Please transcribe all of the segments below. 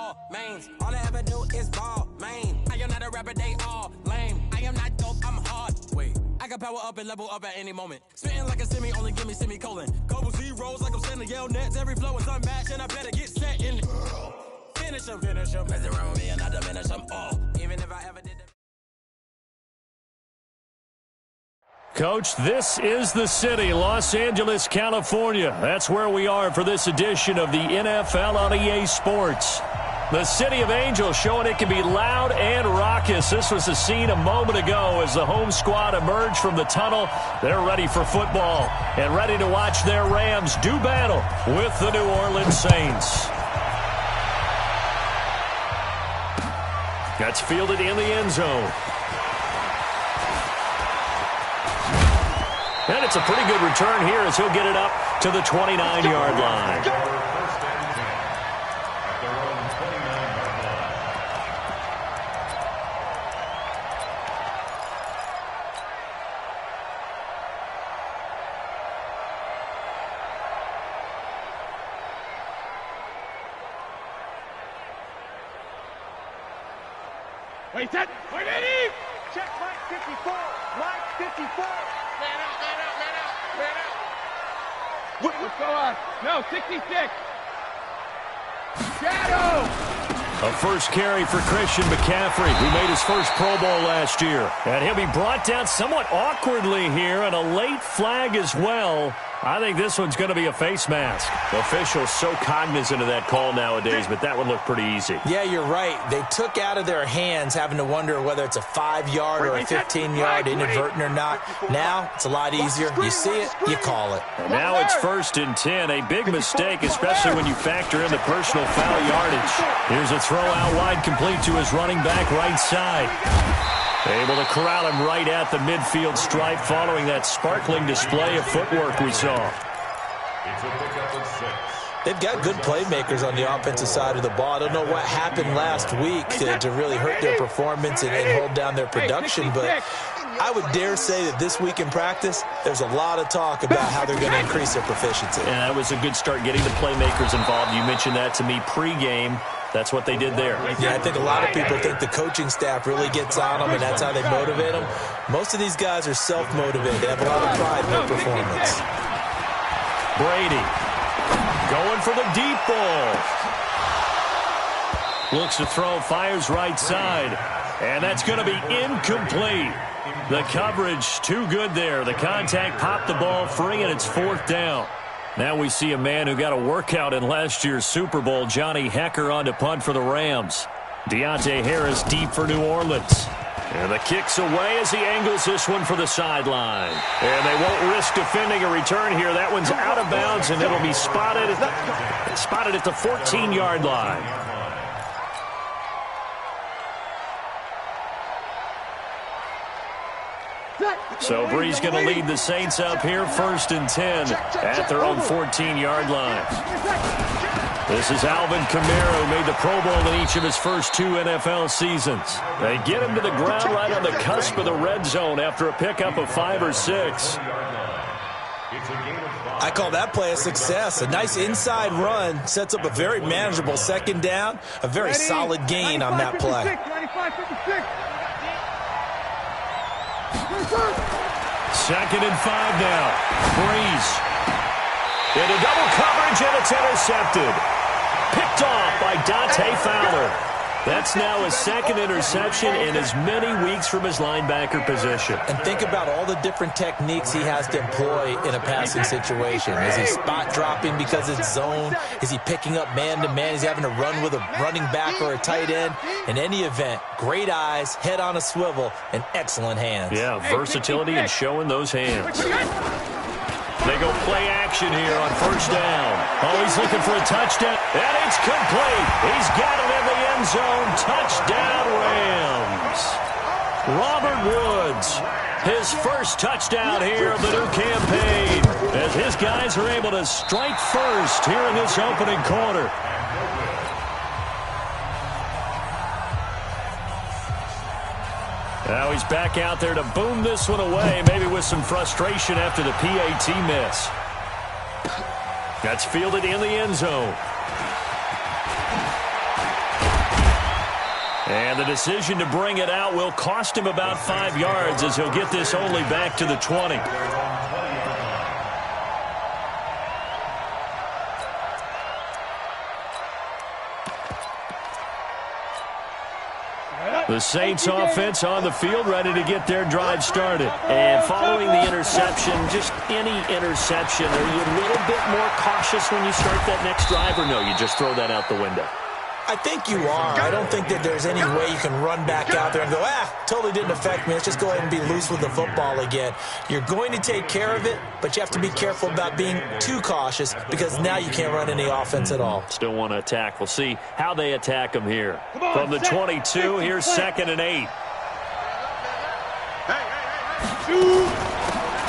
all mains. All I ever do is ball, main. I am not a rapper, they all lame. I am not dope, I'm hard. Wait, I can power up and level up at any moment. Spitting like a semi, only give me semicolon. Couple zeros like I'm sending yell nets. Every flow is unmatched, and I better get set in. Finish them. Mess around with me and I diminish them all. Even if I ever did that. Coach, this is the city, Los Angeles, California. That's where we are for this edition of the NFL on EA Sports. The City of Angels showing it can be loud and raucous. This was the scene a moment ago as the home squad emerged from the tunnel. They're ready for football and ready to watch their Rams do battle with the New Orleans Saints. That's fielded in the end zone. And it's a pretty good return here as he'll get it up to the 29-yard line. Wait, set. Wait, Eddie! Check Mike 54. Mike 54. Man out. What's going on? No, 66. Shadow! A first carry for Christian McCaffrey, who made his first Pro Bowl last year. And he'll be brought down somewhat awkwardly here, and a late flag as well. I think this one's going to be a face mask. The officials so cognizant of that call nowadays, but that would look pretty easy. Yeah, you're right. They took out of their hands having to wonder whether it's a 5-yard or a 15-yard inadvertent or not. Now, it's a lot easier. You see it, you call it. And now it's 1st and 10. A big mistake, especially when you factor in the personal foul yardage. Here's a throw out wide, complete to his running back right side. Able to corral him right at the midfield stripe following that sparkling display of footwork we saw. They've got good playmakers on the offensive side of the ball. I don't know what happened last week to really hurt their performance and hold down their production, but I would dare say that this week in practice, there's a lot of talk about how they're going to increase their proficiency. And that was a good start getting the playmakers involved. You mentioned that to me pregame. That's what they did there. Yeah, I think a lot of people think the coaching staff really gets on them, and that's how they motivate them. Most of these guys are self-motivated. They have a lot of pride in their performance. Brady going for the deep ball. Looks to throw, fires right side. And that's going to be incomplete. The coverage too good there. The contact popped the ball free, and it's 4th down. Now we see a man who got a workout in last year's Super Bowl, Johnny Hekker, on to punt for the Rams. Deontay Harris deep for New Orleans. And the kick's away as he angles this one for the sideline. And they won't risk defending a return here. That one's out of bounds, and it'll be spotted at the 14-yard line. So Bree's going to lead the Saints up here, 1st and 10 at their own 14-yard line. This is Alvin Kamara, who made the Pro Bowl in each of his first 2 NFL seasons. They get him to the ground right on the cusp of the red zone after a pickup of 5 or 6. I call that play a success. A nice inside run sets up a very manageable 2nd down, a very solid gain on that play. 2nd and 5 now. Breeze. Into double coverage, and it's intercepted. Picked off by Dante Fowler. That's now his 2nd interception in as many weeks from his linebacker position. And think about all the different techniques he has to employ in a passing situation. Is he spot dropping because it's zone? Is he picking up man-to-man? Is he having to run with a running back or a tight end? In any event, great eyes, head on a swivel, and excellent hands. Yeah, versatility and showing those hands. They go play action here on 1st down. Oh, he's looking for a touchdown. And it's complete. He's got it in the end zone. Touchdown, Rams. Robert Woods, his first touchdown here of the new campaign, as his guys are able to strike first here in this opening quarter. Now he's back out there to boom this one away, maybe with some frustration after the PAT miss. That's fielded in the end zone. And the decision to bring it out will cost him about 5 yards as he'll get this only back to the 20. The Saints offense on the field, ready to get their drive started. And following the interception, just any interception, are you a little bit more cautious when you start that next drive, or no, you just throw that out the window? I think you are. I don't think that there's any way you can run back out there and go, totally didn't affect me. Let's just go ahead and be loose with the football again. You're going to take care of it, but you have to be careful about being too cautious because now you can't run any offense at all. Still want to attack. We'll see how they attack him here. From the 22, here's 2nd and 8.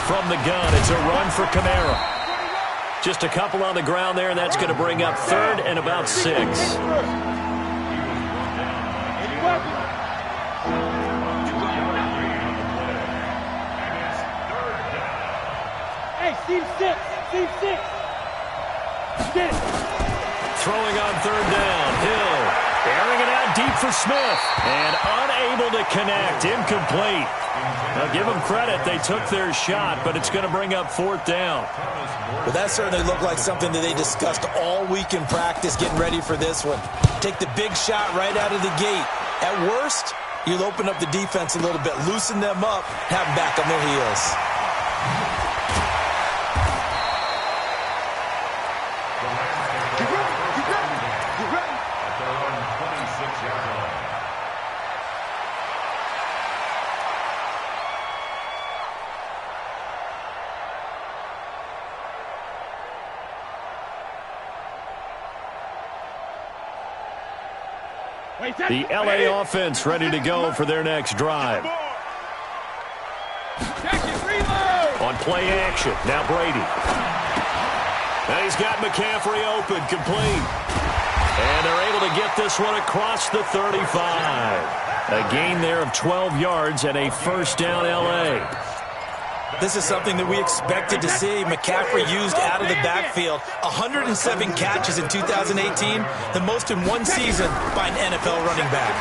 From the gun, it's a run for Kamara. Just a couple on the ground there, and that's going to bring up 3rd and about 6. Hey, Steve 6. Steve 6. Get it. Throwing on 3rd down. Hill airing it out deep for Smith. And unable to connect. Incomplete. Now, give them credit. They took their shot, but it's going to bring up 4th down. Well, that certainly looked like something that they discussed all week in practice getting ready for this one. Take the big shot right out of the gate. At worst, you'll open up the defense a little bit, loosen them up, have them back on their heels. The LA offense ready to go for their next drive. On play action, now Brady. Now he's got McCaffrey open, complete. And they're able to get this one across the 35. A gain there of 12 yards and a 1st down LA. This is something that we expected to see. McCaffrey used out of the backfield. 107 catches in 2018, the most in one season by an NFL running back.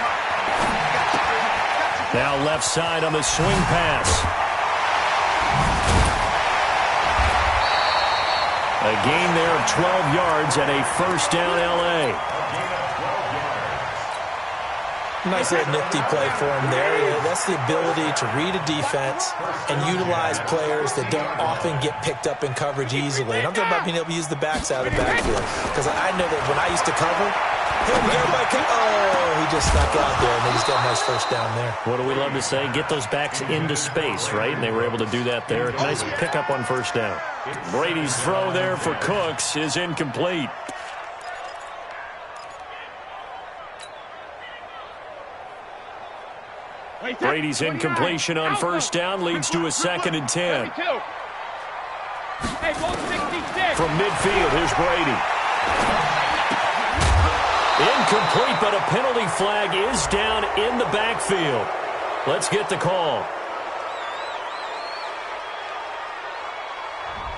Now left side on the swing pass. A gain there of 12 yards and a 1st down LA. Nice little nifty play for him there. That's the ability to read a defense and utilize players that don't often get picked up in coverage easily. And I'm talking about being able to use the backs out of the backfield. Because I know that when I used to cover, he just snuck out there, and then he's got a nice 1st down there. What do we love to say? Get those backs into space, right? And they were able to do that there. Nice pickup on 1st down. Brady's throw there for Cooks is incomplete. Brady's incompletion on 1st down leads to a 2nd and 10. From midfield, here's Brady. Incomplete, but a penalty flag is down in the backfield. Let's get the call.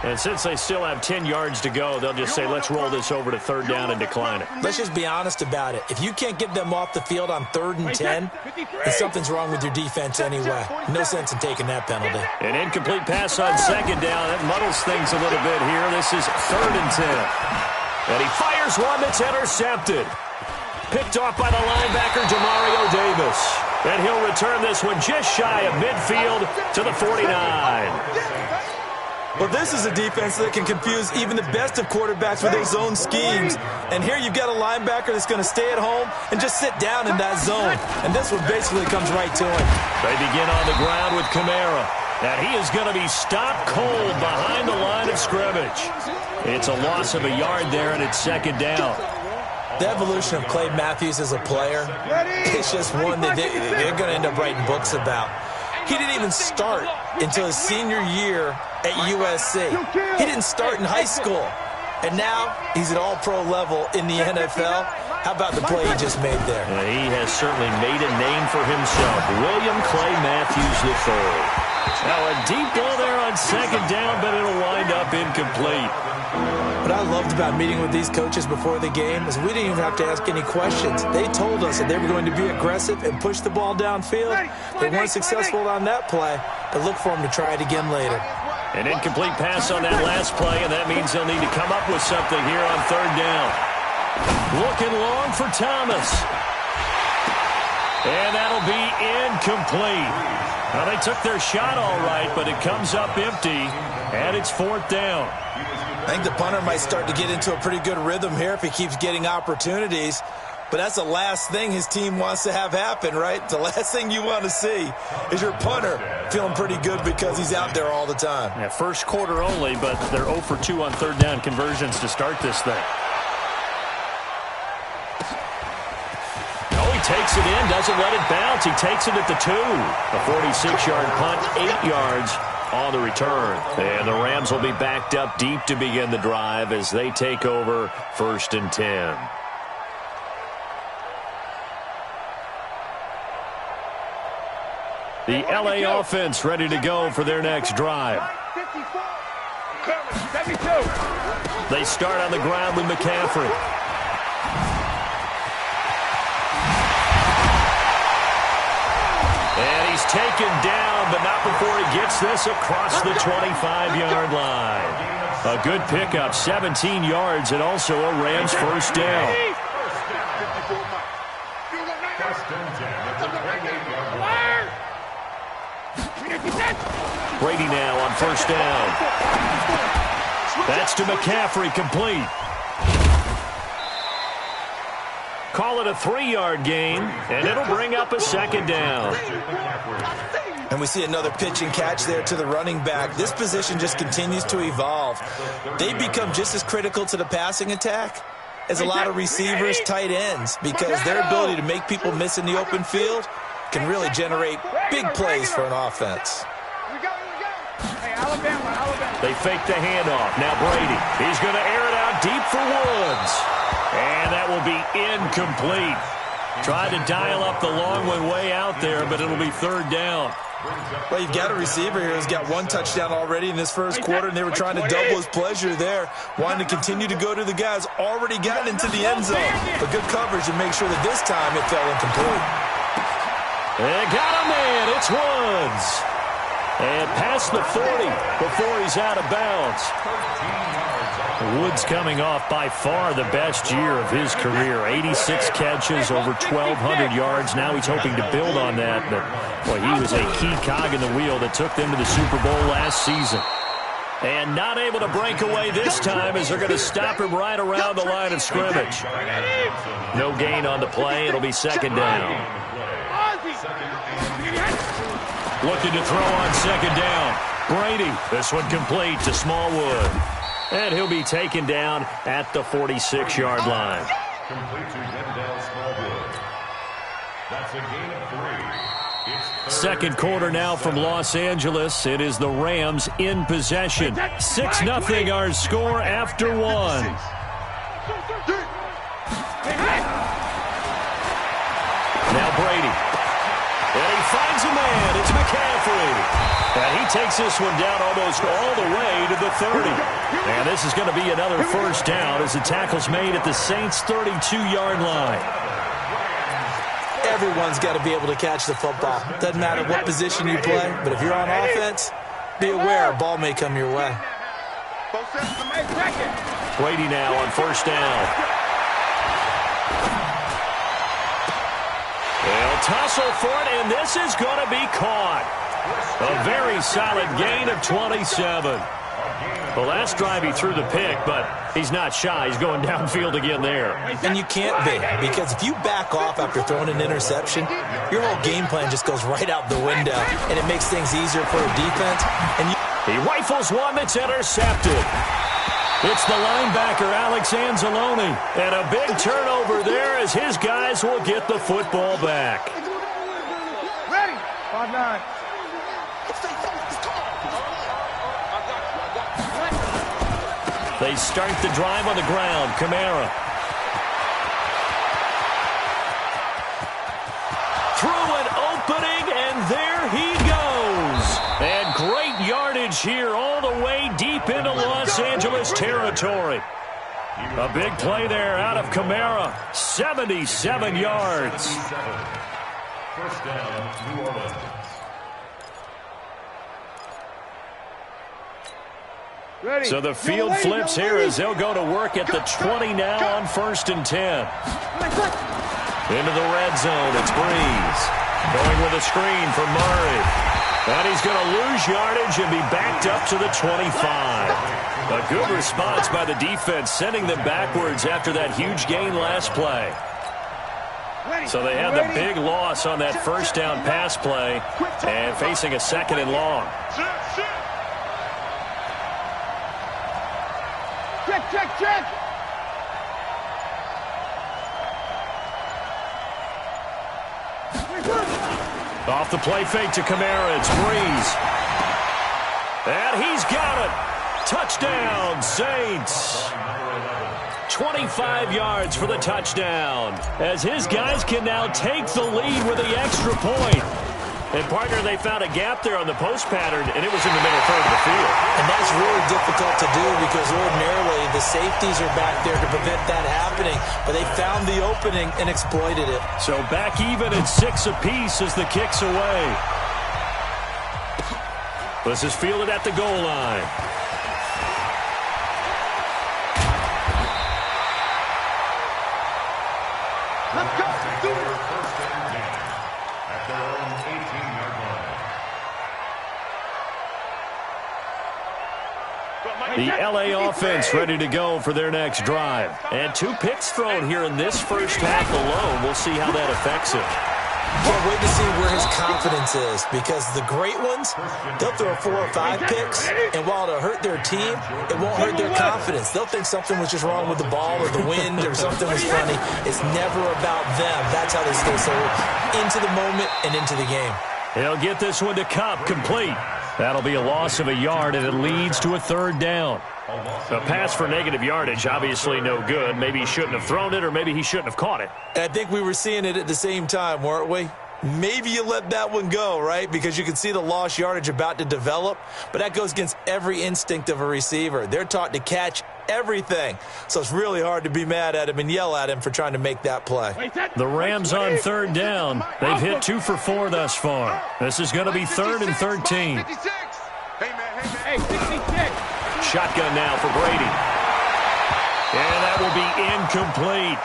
And since they still have 10 yards to go, they'll just say, let's roll this over to 3rd down and decline it. Let's just be honest about it. If you can't get them off the field on 3rd and 10, then something's wrong with your defense anyway. No sense in taking that penalty. An incomplete pass on 2nd down. That muddles things a little bit here. This is 3rd and 10. And he fires one that's intercepted. Picked off by the linebacker, Demario Davis. And he'll return this one just shy of midfield to the 49. Well, this is a defense that can confuse even the best of quarterbacks with their zone schemes. And here you've got a linebacker that's going to stay at home and just sit down in that zone. And this one basically comes right to him. They begin on the ground with Kamara. And he is going to be stopped cold behind the line of scrimmage. It's a loss of a yard there, and it's 2nd down. The evolution of Clay Matthews as a player is just one that they're going to end up writing books about. He didn't even start until his senior year at USC. He didn't start in high school. And now he's at all-pro level in the NFL. How about the play he just made there? He has certainly made a name for himself. William Clay Matthews III. Now a deep ball there on 2nd down, but it'll wind up incomplete. What I loved about meeting with these coaches before the game is we didn't even have to ask any questions. They told us that they were going to be aggressive and push the ball downfield. They weren't successful on that play, but look for them to try it again later. An incomplete pass on that last play, and that means they'll need to come up with something here on third down. Looking long for Thomas. And that'll be incomplete. Now, they took their shot all right, but it comes up empty, and it's fourth down. I think the punter might start to get into a pretty good rhythm here if he keeps getting opportunities. But that's the last thing his team wants to have happen, right? The last thing you want to see is your punter feeling pretty good because he's out there all the time. Yeah, first quarter only, but they're 0 for 2 on third down conversions to start this thing. Oh, he takes it in, doesn't let it bounce. He takes it at the 2. A 46-yard punt, 8 yards on the return. And the Rams will be backed up deep to begin the drive as they take over 1st and 10. The LA offense ready to go for their next drive. They start on the ground with McCaffrey. And he's taken down, but not before he gets this across the 25-yard line. A good pickup, 17 yards, and also a Rams first down. Brady now on first down. That's to McCaffrey, complete. Call it a 3-yard gain, and it'll bring up a second down. And we see another pitch and catch there to the running back. This position just continues to evolve. They become just as critical to the passing attack as a lot of receivers, tight ends, because their ability to make people miss in the open field can really generate big plays for an offense. They fake the handoff. Now Brady. He's going to air it out deep for Woods. And that will be incomplete. Tried to dial up the long one way out there, but it'll be third down. Well, you've got a receiver here who's got 1 touchdown already in this first quarter, and they were trying to double his pleasure there, wanting to continue to go to the guys already gotten into the end zone. But good coverage to make sure that this time it fell incomplete. They got him in. It's Woods. And past the 40 before he's out of bounds. Woods coming off by far the best year of his career. 86 catches, over 1,200 yards. Now he's hoping to build on that. But, boy, he was a key cog in the wheel that took them to the Super Bowl last season. And not able to break away this time as they're going to stop him right around the line of scrimmage. No gain on the play. It'll be second down. Looking to throw on second down. Brady. This one complete to Smallwood. And he'll be taken down at the 46-yard line. That's a gain of 3. Second quarter now from Los Angeles. It is the Rams in possession. 6-0 our score after 1. Now Brady. And he finds a man. It's McCaffrey. And he takes this one down almost all the way to the 30. And this is going to be another first down as the tackle's made at the Saints' 32-yard line. Everyone's got to be able to catch the football. Doesn't matter what position you play, but if you're on offense, be aware a ball may come your way. Brady now on first down. They'll tussle for it, and this is going to be caught. A very solid gain of 27. The last drive he threw the pick, but he's not shy. He's going downfield again there. And you can't be, because if you back off after throwing an interception, your whole game plan just goes right out the window, and it makes things easier for a defense. And he rifles one that's intercepted. It's the linebacker, Alex Anzalone. And a big turnover there as his guys will get the football back. Ready. 5-9. They start the drive on the ground. Kamara. Through an opening, and there he goes. And great yardage here all the way deep into Los Los Angeles territory. A big play there out of Kamara. 77 yards. First down, New Orleans. So the field flips here as they'll go to work at the 20 now on 1st and 10. Into the red zone, it's Breeze. Going with a screen for Murray. And he's going to lose yardage and be backed up to the 25. A good response by the defense, sending them backwards after that huge gain last play. So they have the big loss on that first down pass play and facing a 2nd and long. Check. Off the play fake to Kamara, it's Breeze. And he's got it. Touchdown, Saints. 25 yards for the touchdown, as his guys can now take the lead with the extra point. And, partner, they found a gap there on the post pattern, and it was in the middle third of the field. And that's really difficult to do because ordinarily the safeties are back there to prevent that happening. But they found the opening and exploited it. So back even at 6 apiece as the kick's away. This is fielded at the goal line. Let's go. Do it. First and 10 at their own 18-yard line. The L.A. offense ready to go for their next drive. And 2 picks thrown here in this first half alone. We'll see how that affects him. Can't wait to see where his confidence is, because the great ones, they'll throw 4 or 5 picks, and while it'll hurt their team, it won't hurt their confidence. They'll think something was just wrong with the ball or the wind or something was funny. It's never about them. That's how they stay so into the moment and into the game. He'll get this one to Cup, complete. That'll be a loss of a yard, and it leads to a 3rd down. A pass for negative yardage, obviously no good. Maybe he shouldn't have thrown it, or maybe he shouldn't have caught it. And I think we were seeing it at the same time, weren't we? Maybe you let that one go, right? Because you can see the lost yardage about to develop. But that goes against every instinct of a receiver. They're taught to catch everything. So it's really hard to be mad at him and yell at him for trying to make that play. The Rams on 3rd down. They've hit 2 for 4 thus far. This is going to be 3rd and 13. Hey, 66. Shotgun now for Brady. And that will be incomplete.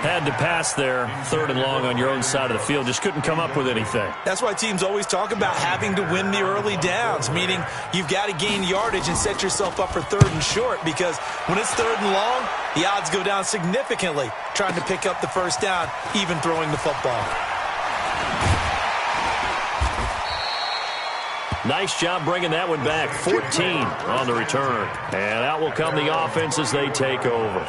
Had to pass there. 3rd and long on your own side of the field. Just couldn't come up with anything. That's why teams always talk about having to win the early downs, meaning you've got to gain yardage and set yourself up for 3rd and short, because when it's 3rd and long, the odds go down significantly trying to pick up the first down, even throwing the football. Nice job bringing that one back. 14 on the return. And out will come the offense as they take over.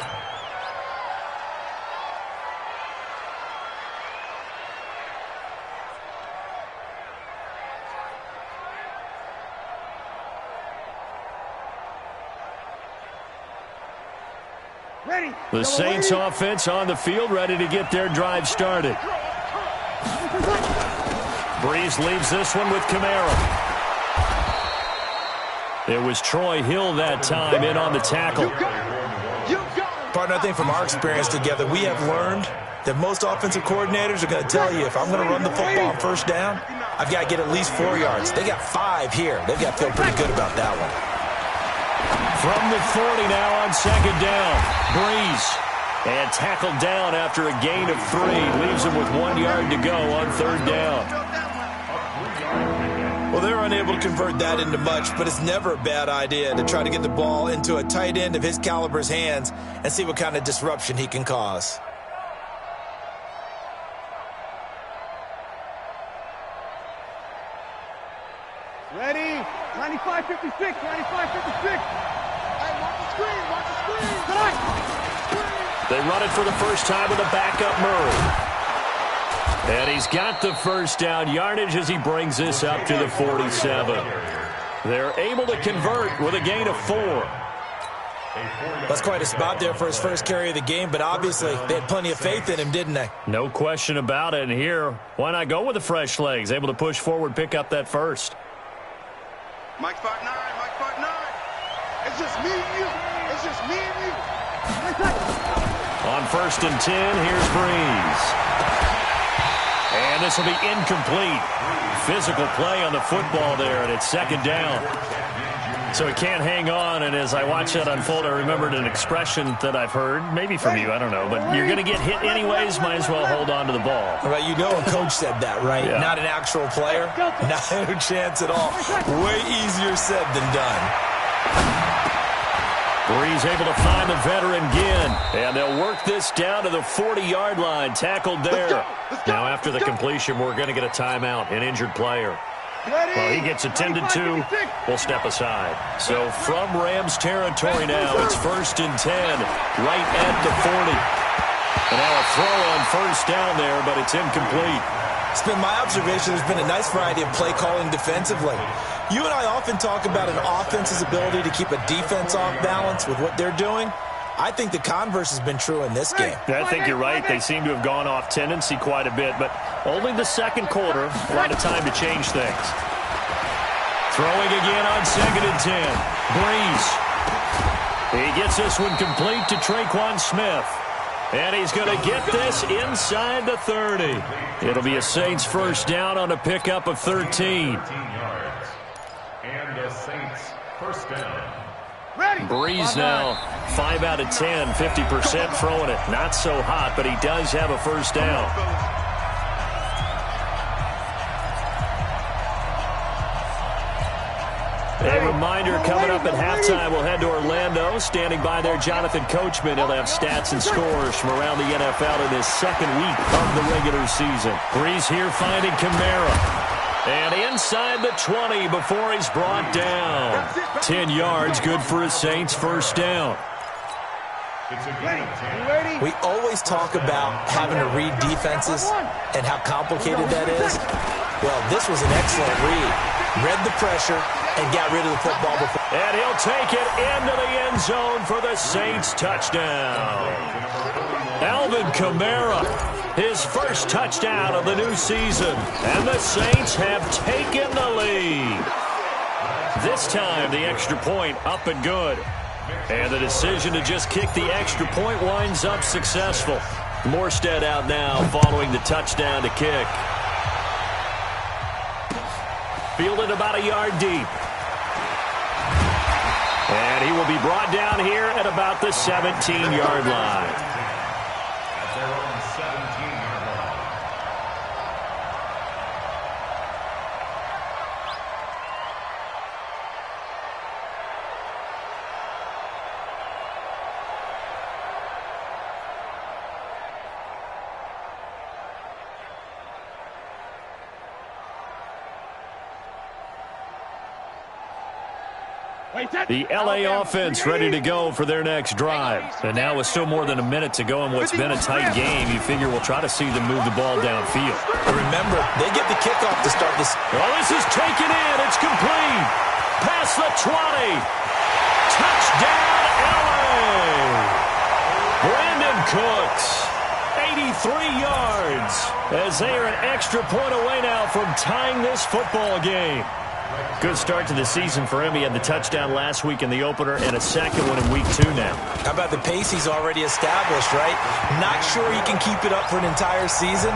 The Saints offense on the field, ready to get their drive started. Breeze leaves this one with Kamara. It was Troy Hill that time in on the tackle. Partner, I think from our experience together, we have learned that most offensive coordinators are going to tell you, if I'm going to run the football on first down, I've got to get at least 4 yards. They got 5 here. They've got to feel pretty good about that one. From the 40 now on 2nd down. Breeze. And tackled down after a gain of 3. Leaves him with 1 yard to go on 3rd down. Well, they're unable to convert that into much, but it's never a bad idea to try to get the ball into a tight end of his caliber's hands and see what kind of disruption he can cause. Ready? 95, 56, 95, 56. Hey, watch the screen, watch the screen. Tonight. They run it for the first time with a backup Murray. And he's got the first down yardage as he brings this up to the 47. They're able to convert with a gain of 4. That's quite a spot there for his first carry of the game, but obviously they had plenty of faith in him, didn't they? No question about it. And here, why not go with the fresh legs? Able to push forward, pick up that first. Mike 5-9, Mike 5-9. It's just me and you. It's just me and you. On 1st and 10, here's Breeze. And this will be incomplete. Physical play on the football there, and it's 2nd down. So he can't hang on, and as I watch that unfold, I remembered an expression that I've heard, maybe from you, I don't know, but you're going to get hit anyways, might as well hold on to the ball. Right, you know a coach said that, right? Yeah. Not an actual player? No chance at all. Way easier said than done. Breeze able to find the veteran Ginn, and they'll work this down to the 40-yard line, tackled there. Now after the completion, we're going to get a timeout, an injured player. Well, he gets attended to. We'll step aside. So from Rams territory now, it's 1st and 10, right at the 40. And now a throw on 1st down there, but it's incomplete. It's been my observation there's been a nice variety of play calling defensively. You and I often talk about an offense's ability to keep a defense off balance with what they're doing. I think the converse has been true in this game. I think you're right. They seem to have gone off tendency quite a bit, but only the 2nd quarter, a lot of time to change things. Throwing again on 2nd and 10. Breeze. He gets this one complete to Traquan Smith. And he's going to get this inside the 30. It'll be a Saints 1st down on a pickup of 13. 13 yards. And the Saints 1st down. Breeze now 5 out of 10, 50% throwing it. Not so hot, but he does have a 1st down. A reminder coming up at halftime, we'll head to Orlando. Standing by there, Jonathan Coachman. He'll have stats and scores from around the NFL in his 2nd week of the regular season. Breeze here finding Kamara. And inside the 20 before he's brought down. 10 yards, good for a Saints 1st down. We always talk about having to read defenses and how complicated that is. Well, this was an excellent read. Read the pressure and got rid of the football before. And he'll take it into the end zone for the Saints touchdown. Alvin Kamara, his 1st touchdown of the new season. And the Saints have taken the lead. This time, the extra point up and good. And the decision to just kick the extra point winds up successful. Morstead out now following the touchdown to kick. Fielded about a yard deep. And he will be brought down here at about the 17-yard line. At their own 17-yard line. The L.A. offense ready to go for their next drive. And now with still more than a minute to go in what's been a tight game, you figure we'll try to see them move the ball downfield. Remember, they get the kickoff to start this. Well, this is taken in. It's complete. Past the 20. Touchdown, L.A. Brandon Cooks, 83 yards, as they are an extra point away now from tying this football game. Good start to the season for him. He had the touchdown last week in the opener and a 2nd one in week 2 now. How about the pace he's already established, right? Not sure he can keep it up for an entire season,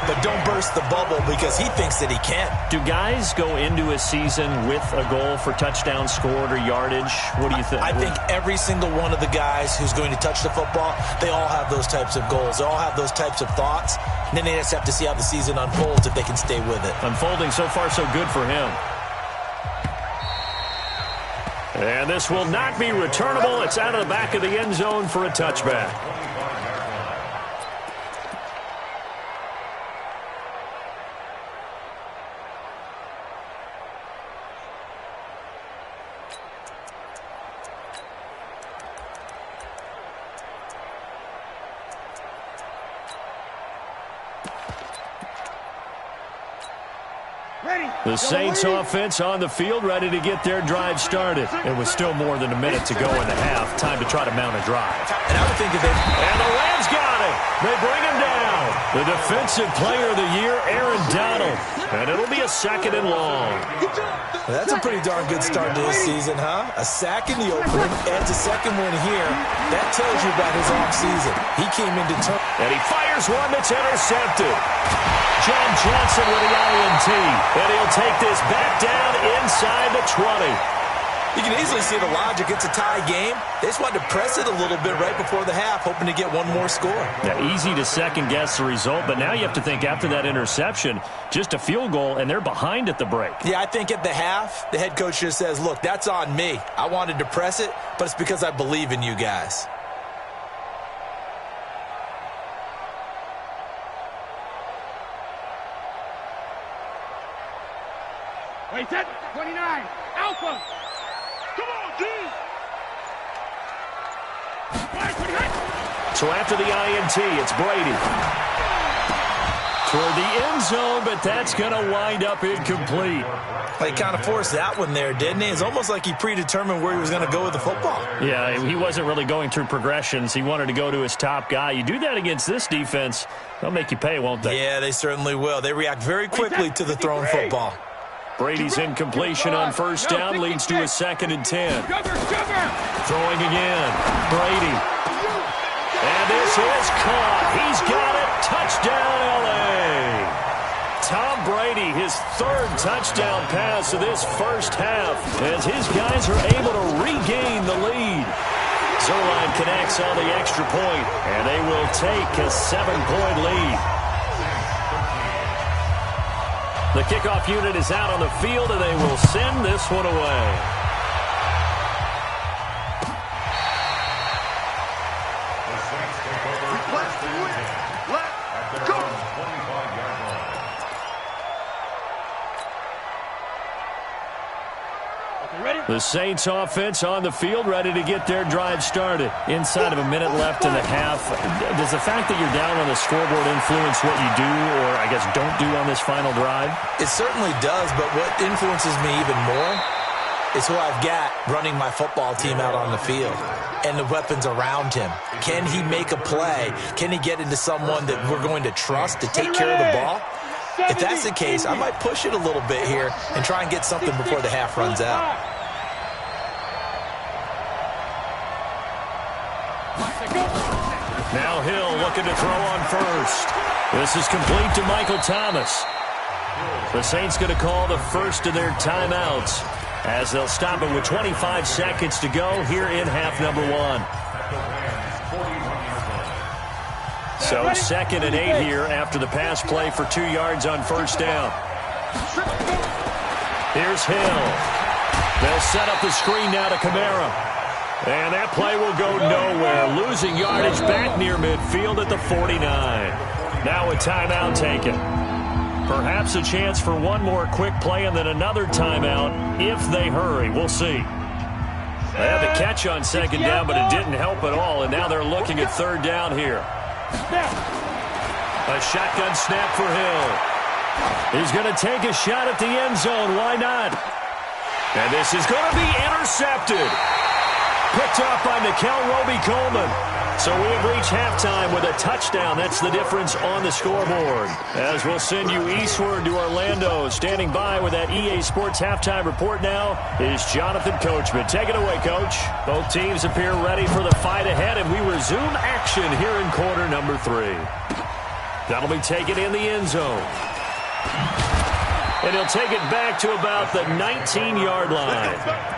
but don't burst the bubble because he thinks that he can. Do guys go into a season with a goal for touchdown scored or yardage? What do you think? I think every single one of the guys who's going to touch the football, they all have those types of goals. They all have those types of thoughts. And then they just have to see how the season unfolds if they can stay with it. Unfolding so far so good for him. And this will not be returnable. It's out of the back of the end zone for a touchback. The Saints offense on the field, ready to get their drive started. It was still more than a minute to go in the half. Time to try to mount a drive. And I would think that and the Rams got it. They bring him down. The defensive player of the year, Aaron Donald. And it'll be a 2nd and long. Well, that's a pretty darn good start to his season, huh? A sack in the opening, adds a second one here. That tells you about his offseason. He came into turn. And he fires one that's intercepted. John Johnson with the INT. And he'll take this back down inside the 20. You can easily see the logic. It's a tie game. They just wanted to press it a little bit right before the half, hoping to get one more score. Yeah, easy to second-guess the result, but now you have to think after that interception, just a field goal, and they're behind at the break. Yeah, I think at the half, the head coach just says, look, that's on me. I wanted to press it, but it's because I believe in you guys. Wait, set. 29. Alpha. Come on, D. So after the INT, it's Brady. Toward the end zone, but that's going to wind up incomplete. He kind of forced that one there, didn't he? It's almost like he predetermined where he was going to go with the football. Yeah, he wasn't really going through progressions. He wanted to go to his top guy. You do that against this defense, they'll make you pay, won't they? Yeah, they certainly will. They react very quickly to the thrown football. Brady's incompletion on first down leads to a 2nd and 10. Throwing again. Brady. And this is caught. He's got it. Touchdown, L.A. Tom Brady, his 3rd touchdown pass of this first half as his guys are able to regain the lead. Zerline connects on the extra point, and they will take a 7-point lead. The kickoff unit is out on the field, and they will send this one away. The Saints offense on the field, ready to get their drive started. Inside of a minute left in the half. Does the fact that you're down on the scoreboard influence what you do, or I guess don't do on this final drive? It certainly does, but what influences me even more is who I've got running my football team out on the field and the weapons around him. Can he make a play? Can he get into someone that we're going to trust to take care of the ball? If that's the case, I might push it a little bit here and try and get something before the half runs out. Now Hill looking to throw on first. This is complete to Michael Thomas. The Saints going to call the first of their timeouts as they'll stop it with 25 seconds to go here in half number 1. So 2nd and 8 here after the pass play for 2 yards on first down. Here's Hill. They'll set up the screen now to Kamara. And that play will go nowhere. Losing yardage back near midfield at the 49. Now a timeout taken. Perhaps a chance for one more quick play and then another timeout if they hurry. We'll see. They had the catch on 2nd down, but it didn't help at all. And now they're looking at 3rd down here. A shotgun snap for Hill. He's going to take a shot at the end zone. Why not? And this is going to be intercepted. Picked off by Nickel Roby-Coleman. So we have reached halftime with a touchdown. That's the difference on the scoreboard. As we'll send you eastward to Orlando. Standing by with that EA Sports halftime report now is Jonathan Coachman. Take it away, Coach. Both teams appear ready for the fight ahead, and we resume action here in quarter number 3. That'll be taken in the end zone. And he'll take it back to about the 19-yard line.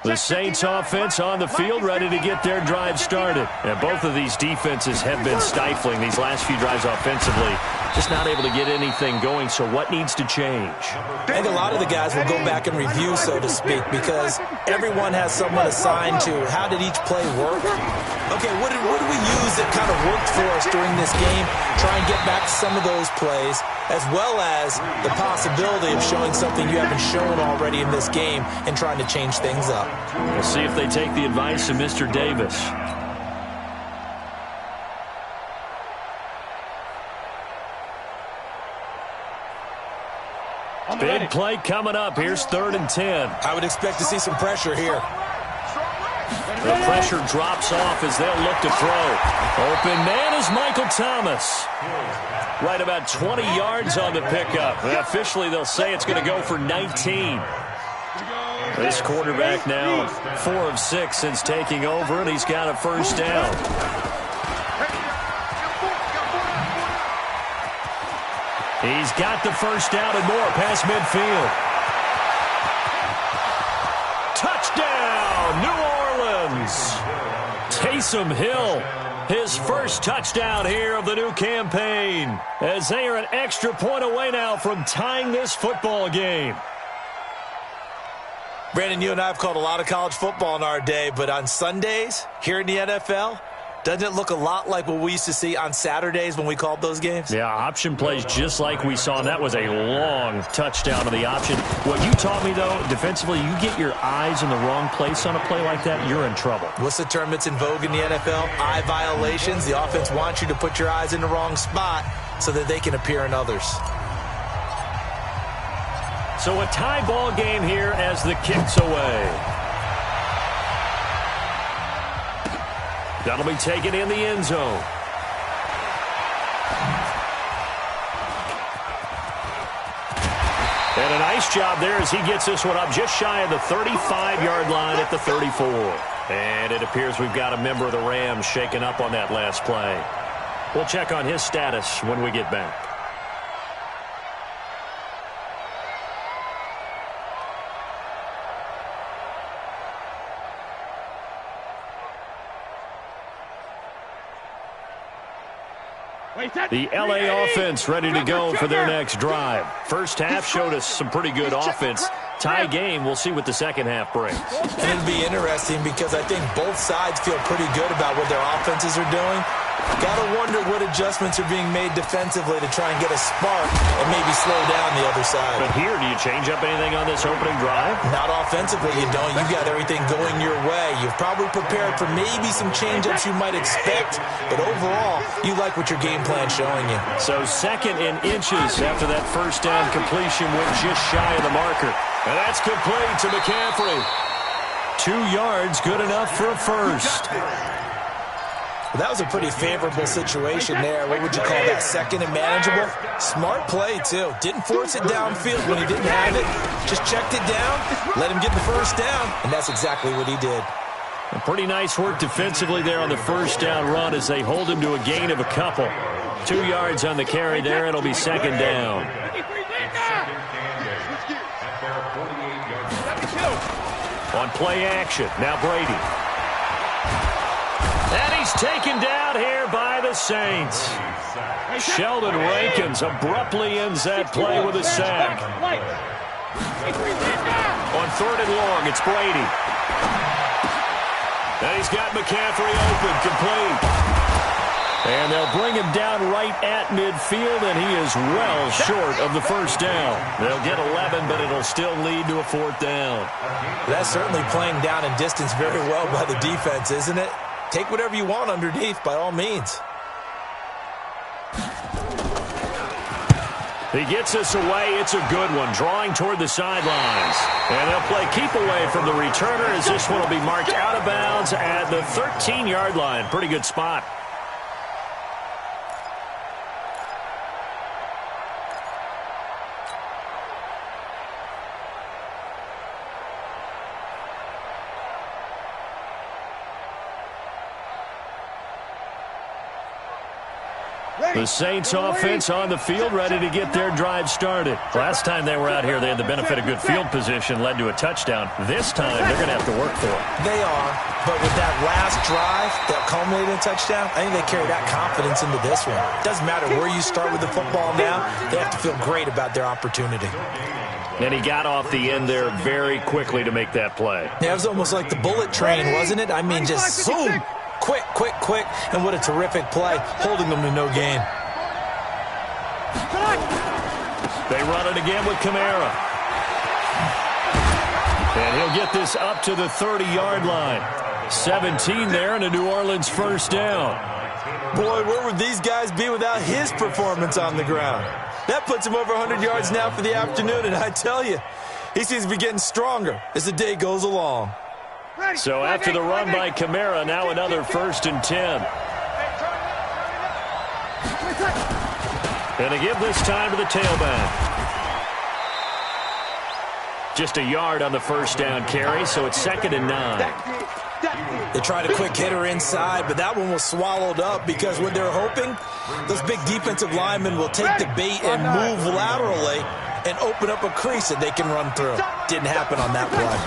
The Saints offense on the field, ready to get their drive started. And both of these defenses have been stifling these last few drives offensively. Just not able to get anything going, so what needs to change? I think a lot of the guys will go back and review, so to speak, because everyone has someone assigned to how did each play work. Okay, what do we use that kind of worked for us during this game? Try and get back to some of those plays, as well as the possibility of showing something you haven't shown already in this game and trying to change things up. We'll see if they take the advice of Mr. Davis. Big play coming up. Here's 3rd and 10. I would expect to see some pressure here. The pressure drops off as they'll look to throw. Open man is Michael Thomas. Right about 20 yards on the pickup. Officially, they'll say it's going to go for 19. This quarterback now 4 of 6 since taking over, and he's got a first down. He's got the first down and more past midfield. Touchdown, New Orleans. Taysom Hill, his first touchdown here of the new campaign, as they are an extra point away now from tying this football game. Brandon, you and I have called a lot of college football in our day, but on Sundays here in the NFL, doesn't it look a lot like what we used to see on Saturdays when we called those games? Yeah, option plays just like we saw, and that was a long touchdown to the option. What you taught me, though, defensively, you get your eyes in the wrong place on a play like that, you're in trouble. What's the term that's in vogue in the NFL? Eye violations. The offense wants you to put your eyes in the wrong spot so that they can appear in others. So a tie ball game here as the kick's away. That'll be taken in the end zone. And a nice job there as he gets this one up just shy of the 35-yard line at the 34. And it appears we've got a member of the Rams shaken up on that last play. We'll check on his status when we get back. The LA offense ready to go for their next drive. First half showed us some pretty good offense. Tie game, we'll see what the second half brings. And it'll be interesting because I think both sides feel pretty good about what their offenses are doing. Got to wonder what adjustments are being made defensively to try and get a spark and maybe slow down the other side. But here, do you change up anything on this opening drive? Not offensively, you don't. You've got everything going your way. You've probably prepared for maybe some change-ups you might expect, but overall, you like what your game plan's showing you. So 2nd and inches after that first down completion went just shy of the marker. And that's complete to McCaffrey. 2 yards, good enough for a first. Well, that was a pretty favorable situation there. What would you call that? 2nd and manageable? Smart play, too. Didn't force it downfield when he didn't have it. Just checked it down, let him get the first down, and that's exactly what he did. A pretty nice work defensively there on the first down run as they hold him to a gain of a couple. 2 yards on the carry there. It'll be 2nd down. On play action, now Brady. And he's taken down here by the Saints. Sheldon Rankins abruptly ends that play with a sack. On 3rd and long, it's Brady. And he's got McCaffrey open, complete. And they'll bring him down right at midfield, and he is well short of the first down. They'll get 11, but it'll still lead to a 4th down. That's certainly playing down in distance very well by the defense, isn't it? Take whatever you want underneath, by all means. He gets this away. It's a good one, drawing toward the sidelines. And they'll play keep away from the returner as this one will be marked out of bounds at the 13-yard line. Pretty good spot. The Saints offense on the field, ready to get their drive started. Last time they were out here, they had the benefit of good field position, led to a touchdown. This time, they're going to have to work for it. They are, but with that last drive that culminated in a touchdown, I think they carry that confidence into this one. It doesn't matter where you start with the football now. They have to feel great about their opportunity. And he got off the end there very quickly to make that play. Yeah, it was almost like the bullet train, wasn't it? I mean, just zoom. Quick, quick, quick, and what a terrific play, holding them to no gain. They run it again with Kamara. And he'll get this up to the 30-yard line. 17 there and a New Orleans first down. Boy, where would these guys be without his performance on the ground? That puts him over 100 yards now for the afternoon, and I tell you, he seems to be getting stronger as the day goes along. So after the run by Kamara, now another 1st and 10. And they give this time to the tailback. Just a yard on the first down carry, so it's 2nd and 9. They tried a quick hitter inside, but that one was swallowed up because what they're hoping, those big defensive linemen will take the bait and move laterally and open up a crease that they can run through. Didn't happen on that play.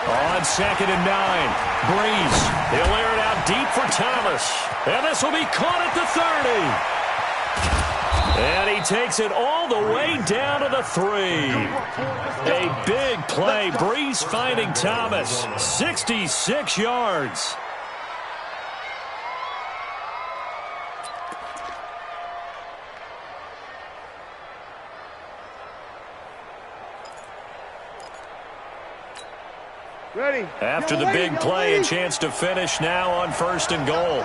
On 2nd and 9, Breeze. He'll air it out deep for Thomas. And this will be caught at the 30. And he takes it all the way down to the 3. A big play. Breeze finding Thomas. 66 yards. Ready. After the big play, a chance to finish now on 1st and goal.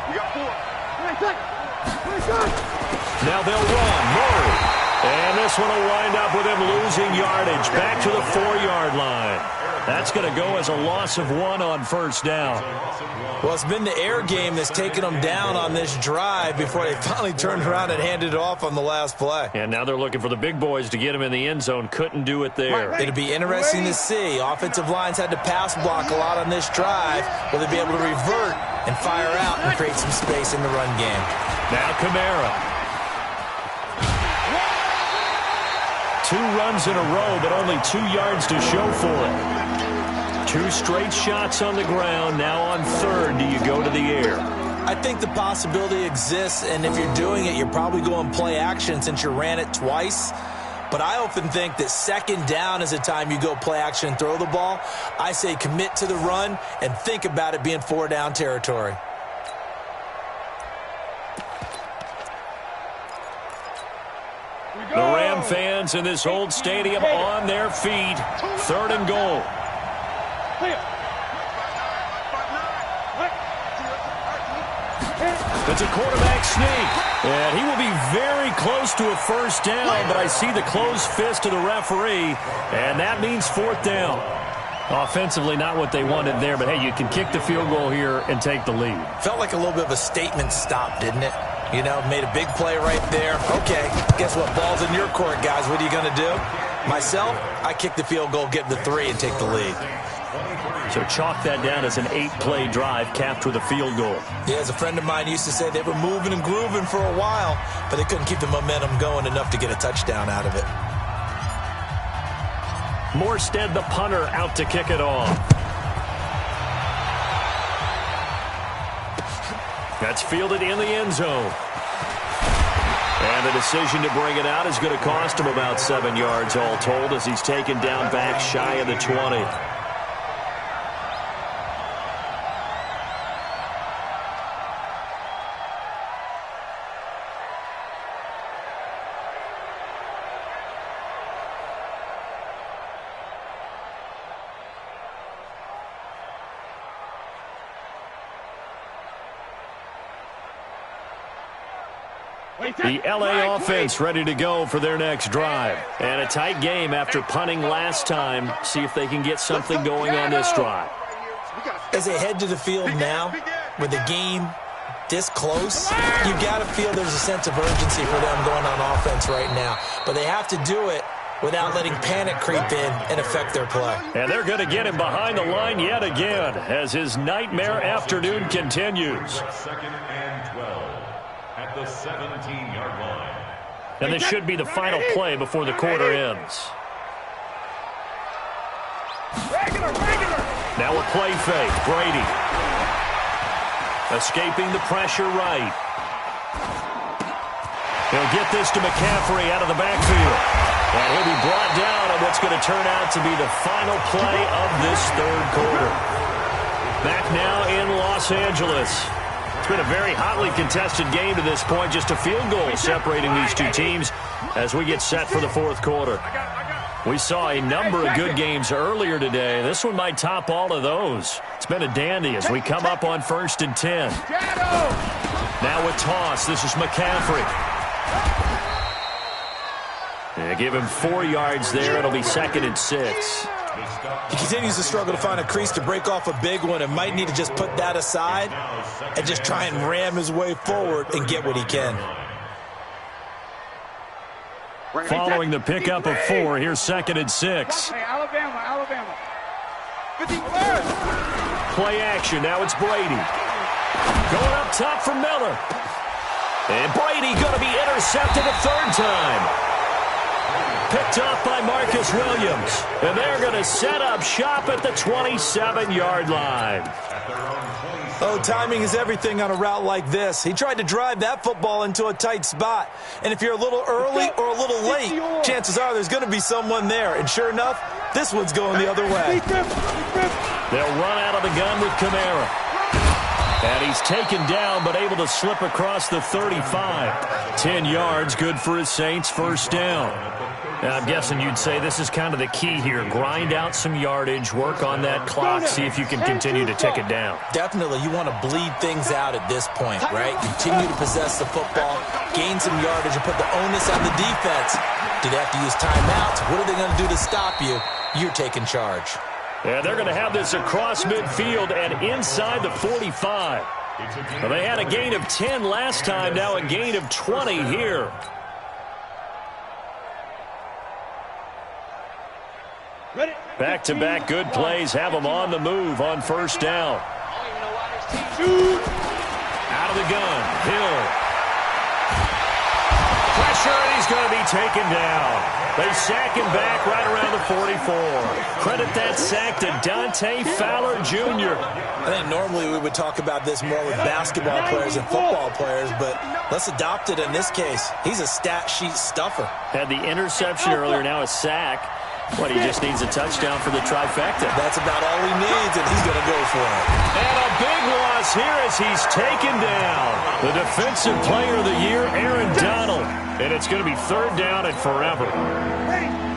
You got 4. Now they'll run. Murray. And this one will wind up with him losing yardage. Back to the 4-yard line. That's going to go as a loss of 1 on 1st down. Well, it's been the air game that's taken them down on this drive before they finally turned around and handed it off on the last play. And now they're looking for the big boys to get him in the end zone. Couldn't do it there. It'll be interesting to see. Offensive lines had to pass block a lot on this drive. Will they be able to revert and fire out and create some space in the run game? Now Kamara. 2 runs in a row, but only 2 yards to show for it. 2 straight shots on the ground. Now on 3rd, do you go to the air? I think the possibility exists, and if you're doing it, you're probably going play action since you ran it twice. But I often think that 2nd down is the time you go play action and throw the ball. I say commit to the run and think about it being 4-down territory. The Ram fans in this old stadium on their feet. 3rd and goal. It's a quarterback sneak. And he will be very close to a 1st down, but I see the closed fist of the referee, and that means 4th down. Offensively, not what they wanted there, but hey, you can kick the field goal here and take the lead. Felt like a little bit of a statement stop, didn't it? You know, made a big play right there. Okay, guess what? Ball's in your court, guys. What are you going to do? Myself, I kick the field goal, get the 3, and take the lead. So chalk that down as an 8-play drive capped with a field goal. Yeah, as a friend of mine used to say, they were moving and grooving for a while, but they couldn't keep the momentum going enough to get a touchdown out of it. Morstead, the punter, out to kick it off. That's fielded in the end zone. And the decision to bring it out is going to cost him about 7 yards all told as he's taken down back shy of the 20. The LA offense ready to go for their next drive. And a tight game after punting last time. See if they can get something going on this drive. As they head to the field now, with the game this close, you got to feel there's a sense of urgency for them going on offense right now. But they have to do it without letting panic creep in and affect their play. And they're going to get him behind the line yet again as his nightmare afternoon continues. 2nd and 12 at the 17-yard line. And this should be the final play before the quarter ends. Now a play fake. Brady. Escaping the pressure right. He'll get this to McCaffrey out of the backfield. And he'll be brought down on what's going to turn out to be the final play of this 3rd quarter. Back now in Los Angeles. It's been a very hotly contested game to this point. Just a field goal separating these two teams as we get set for the 4th quarter. We saw a number of good games earlier today. This one might top all of those. It's been a dandy as we come up on 1st and 10. Now a toss. This is McCaffrey. Yeah, give him 4 yards there. It'll be 2nd and 6. He continues to struggle to find a crease to break off a big one and might need to just put that aside and just try and ram his way forward and get what he can. Following the pickup of 4, here's 2nd and 6. Hey, Alabama. 50. Play action. Now it's Brady. Going up top for Miller. And Brady going to be intercepted a 3rd time. Picked off by Marcus Williams. And they're going to set up shop at the 27-yard line. Oh, timing is everything on a route like this. He tried to drive that football into a tight spot. And if you're a little early or a little late, chances are there's going to be someone there. And sure enough, this one's going the other way. They'll run out of the gun with Kamara. And he's taken down but able to slip across the 35. 10 yards, good for his Saints, 1st down. Now, I'm guessing you'd say this is kind of the key here. Grind out some yardage, work on that clock, see if you can continue to tick it down. Definitely, you want to bleed things out at this point, right? Continue to possess the football, gain some yardage, and put the onus on the defense. Do they have to use timeouts? What are they going to do to stop you? You're taking charge. Yeah, they're going to have this across midfield and inside the 45. Well, they had a gain of 10 last time, now a gain of 20 here. Back-to-back good plays have them on the move on 1st down. Out of the gun, Hill. Pressure, and he's going to be taken down. They sack him back right around the 44. Credit that sack to Dante Fowler Jr. I think normally we would talk about this more with basketball players and football players, but let's adopt it in this case. He's a stat sheet stuffer. Had the interception earlier, now a sack. What, he just needs a touchdown for the trifecta. That's about all he needs, and he's going to go for it. And a big loss here as he's taken down. The Defensive Player of the Year, Aaron Donald. And it's going to be 3rd down and forever.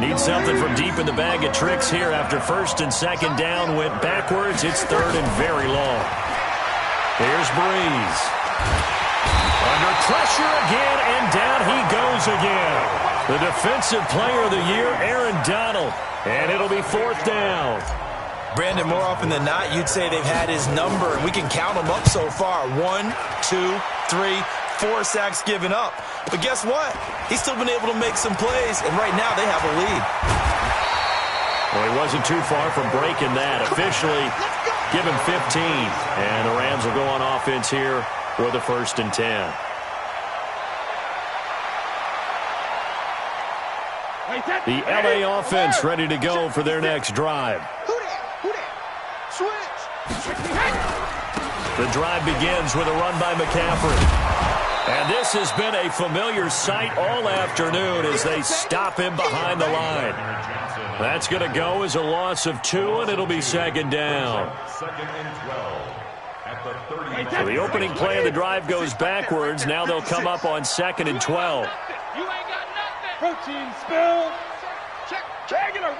Need something from deep in the bag of tricks here after 1st and 2nd down went backwards. It's 3rd and very long. Here's Breeze. Under pressure again, and down he goes again. The Defensive Player of the Year, Aaron Donald. And it'll be 4th down. Brandon, more often than not, you'd say they've had his number, and we can count them up so far. 1, 2, 3, 4 sacks given up. But guess what? He's still been able to make some plays, and right now they have a lead. Well, he wasn't too far from breaking that. Officially, give him 15. And the Rams will go on offense here for the 1st and 10. The LA offense ready to go for their next drive. The drive begins with a run by McCaffrey. And this has been a familiar sight all afternoon as they stop him behind the line. That's going to go as a loss of 2, and it'll be 2nd down. So the opening play of the drive goes backwards. Now they'll come up on 2nd and 12. Protein spill. Check. Regular.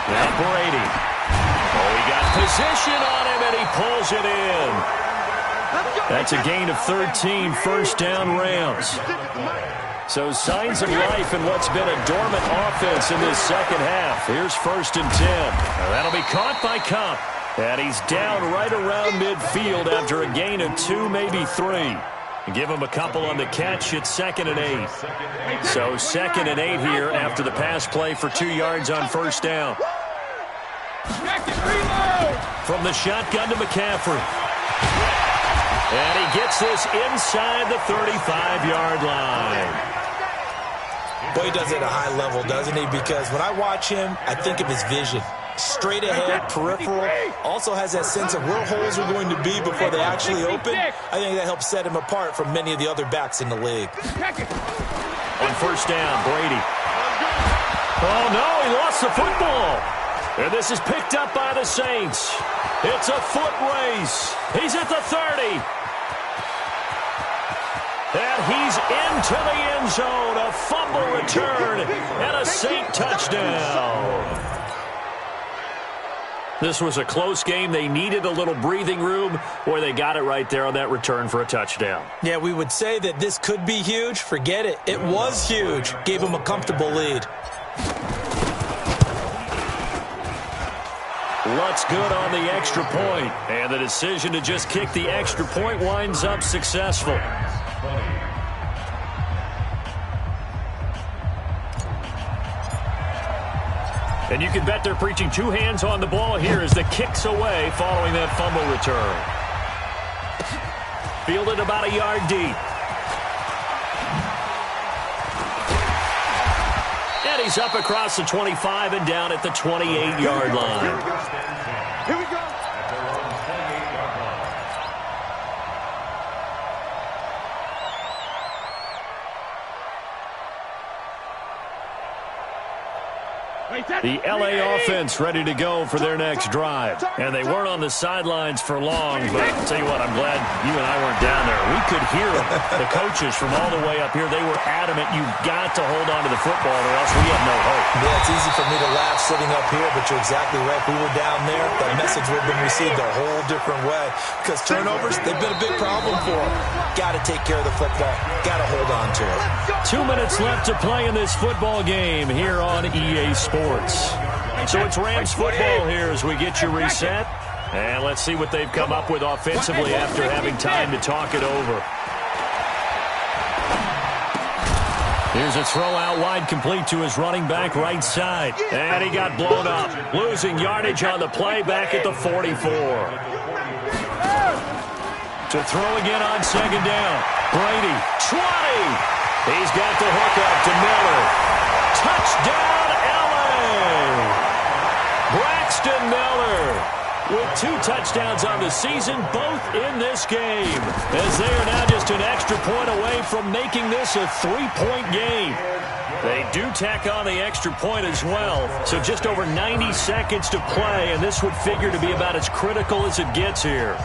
Now Brady. Oh, he got position on him, and he pulls it in. That's a gain of 13, 1st down Rams. So signs of life in what's been a dormant offense in this 2nd half. Here's 1st and 10. Now that'll be caught by Cup. And he's down right around midfield after a gain of 2, maybe 3. Give him a couple on the catch. It's 2nd and 8. So 2nd and 8 here after the pass play for 2 yards on 1st down. From the shotgun to McCaffrey. And he gets this inside the 35-yard line. Boy, he does it at a high level, doesn't he? Because when I watch him, I think of his vision. Straight ahead, peripheral, also has that sense of where holes are going to be before they actually open. I think that helps set him apart from many of the other backs in the league. On 1st down, Brady. Oh, no, he lost the football. And this is picked up by the Saints. It's a foot race. He's at the 30. And he's into the end zone. A fumble return and a Saint touchdown. This was a close game. They needed a little breathing room, or they got it right there on that return for a touchdown. Yeah, we would say that this could be huge. Forget it. It was huge. Gave them a comfortable lead. Lutz good on the extra point, and the decision to just kick the extra point winds up successful. And you can bet they're preaching two hands on the ball here as the kick's away following that fumble return. Fielded about a yard deep. And he's up across the 25 and down at the 28-yard line. Here we go. The LA offense ready to go for their next drive. And they weren't on the sidelines for long, but I'll tell you what, I'm glad you and I weren't down there. We could hear them. The coaches from all the way up here, they were adamant, you've got to hold on to the football or else we have no hope. Yeah, it's easy for me to laugh sitting up here, but you're exactly right. If we were down there, that message would have been received a whole different way. Because turnovers, they've been a big problem for them. Got to take care of the football. Got to hold on to it. 2 minutes left to play in this football game here on EA Sports. So it's Rams football here as we get you reset. And let's see what they've come up with offensively after having time to talk it over. Here's a throw out wide complete to his running back right side. And he got blown up. Losing yardage on the play back at the 44. To throw again on second down. Brady, 20. He's got the hook up to Miller. Touchdown, LA! Braxton Miller with 2 touchdowns on the season, both in this game, as they are now just an extra point away from making this a 3-point game. They do tack on the extra point as well, so just over 90 seconds to play, and this would figure to be about as critical as it gets here.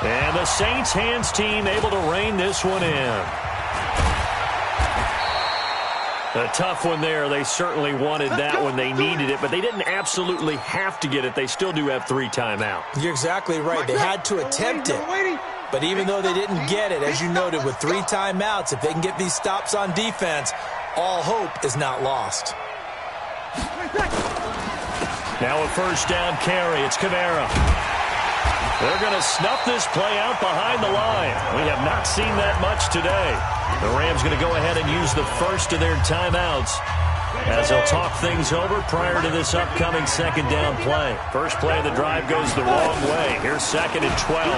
And the Saints hands team able to rein this one in. A tough one there. They certainly wanted that one. They needed it, but they didn't absolutely have to get it. They still do have 3 timeouts. You're exactly right. They had to attempt it. But even though they didn't get it, as you noted, with 3 timeouts, if they can get these stops on defense, all hope is not lost. Now a first down carry. It's Kamara. They're going to snuff this play out behind the line. We have not seen that much today. The Rams going to go ahead and use the first of their timeouts as they'll talk things over prior to this upcoming second down play. First play of the drive goes the wrong way. Here's 2nd and 12.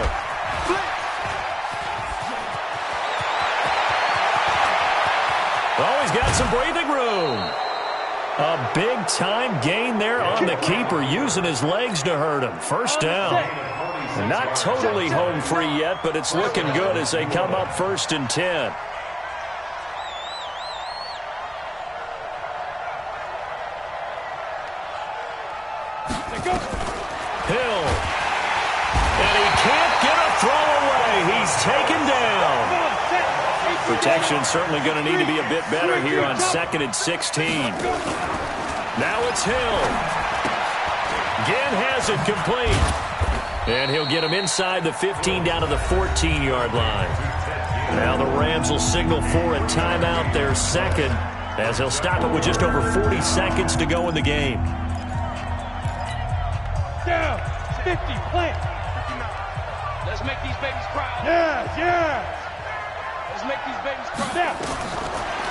Oh, he's got some breathing room. A big-time gain there on the keeper, using his legs to hurt him. First down. Not totally home free yet, but it's looking good as they come up 1st and 10. Hill. And he can't get a throw away. He's taken down. Protection certainly going to need to be a bit better here on 2nd and 16. Now it's Hill. Ginn has it complete. And he'll get him inside the 15 down to the 14-yard line. Now the Rams will signal for a timeout, their second, as they'll stop it with just over 40 seconds to go in the game. Down, 50, plant. Let's make these babies proud. Yes, yes. Let's make these babies proud. Down.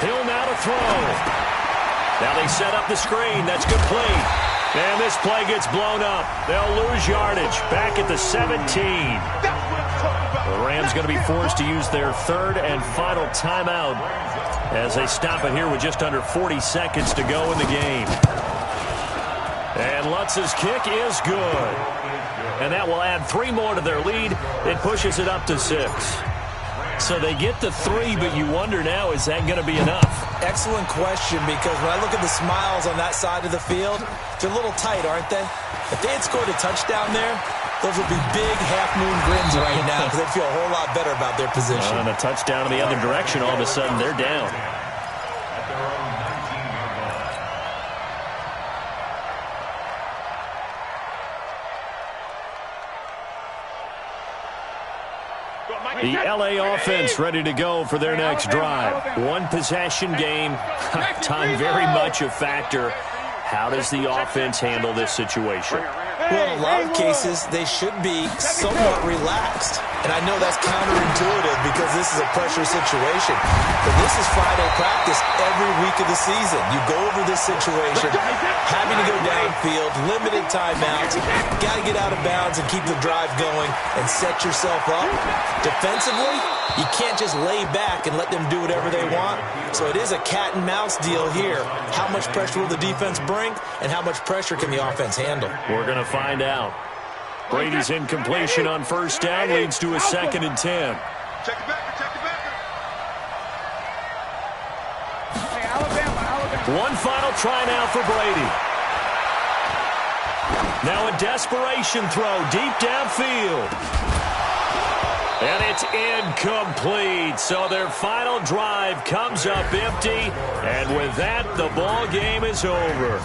Hill now to throw. Now they set up the screen. That's complete. And this play gets blown up. They'll lose yardage back at the 17. The Rams going to be forced to use their 3rd and final timeout as they stop it here with just under 40 seconds to go in the game. And Lutz's kick is good. And that will add 3 more to their lead. It pushes it up to 6. So they get the 3, but you wonder now, is that going to be enough? Excellent question, because when I look at the smiles on that side of the field, they're a little tight, aren't they? If they had scored a touchdown there, those would be big half-moon grins right now because they'd feel a whole lot better about their position. And a touchdown in the other direction, all of a sudden they're down. The LA offense ready to go for their next drive. One possession game, time very much a factor. How does the offense handle this situation? Well, in a lot of cases, they should be somewhat relaxed. And I know that's counterintuitive because this is a pressure situation. But this is Friday practice every week of the season. You go over this situation, having to go downfield, limited timeouts, got to get out of bounds and keep the drive going and set yourself up. Defensively, you can't just lay back and let them do whatever they want. So it is a cat and mouse deal here. How much pressure will the defense bring and how much pressure can the offense handle? We're going to find out. Brady's incompletion on first down leads to a 2nd and 10. Check the backer, check the backer. Hey, Alabama. One final try now for Brady. Now a desperation throw deep downfield. And it's incomplete. So their final drive comes up empty. And with that, the ball game is over.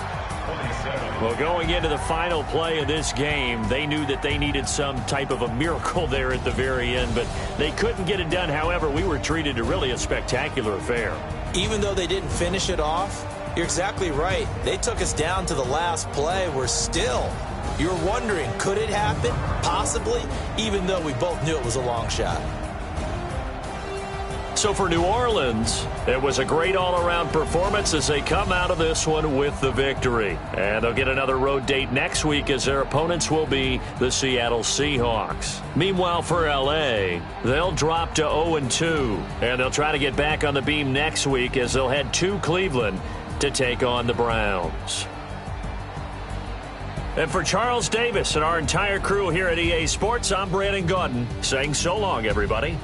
Well, going into the final play of this game, they knew that they needed some type of a miracle there at the very end, but they couldn't get it done. However, we were treated to really a spectacular affair. Even though they didn't finish it off, you're exactly right. They took us down to the last play. We're still, you're wondering, could it happen? Possibly, even though we both knew it was a long shot. So for New Orleans, it was a great all-around performance as they come out of this one with the victory. And they'll get another road date next week as their opponents will be the Seattle Seahawks. Meanwhile, for L.A., they'll drop to 0-2, and they'll try to get back on the beam next week as they'll head to Cleveland to take on the Browns. And for Charles Davis and our entire crew here at EA Sports, I'm Brandon Gaudin saying so long, everybody.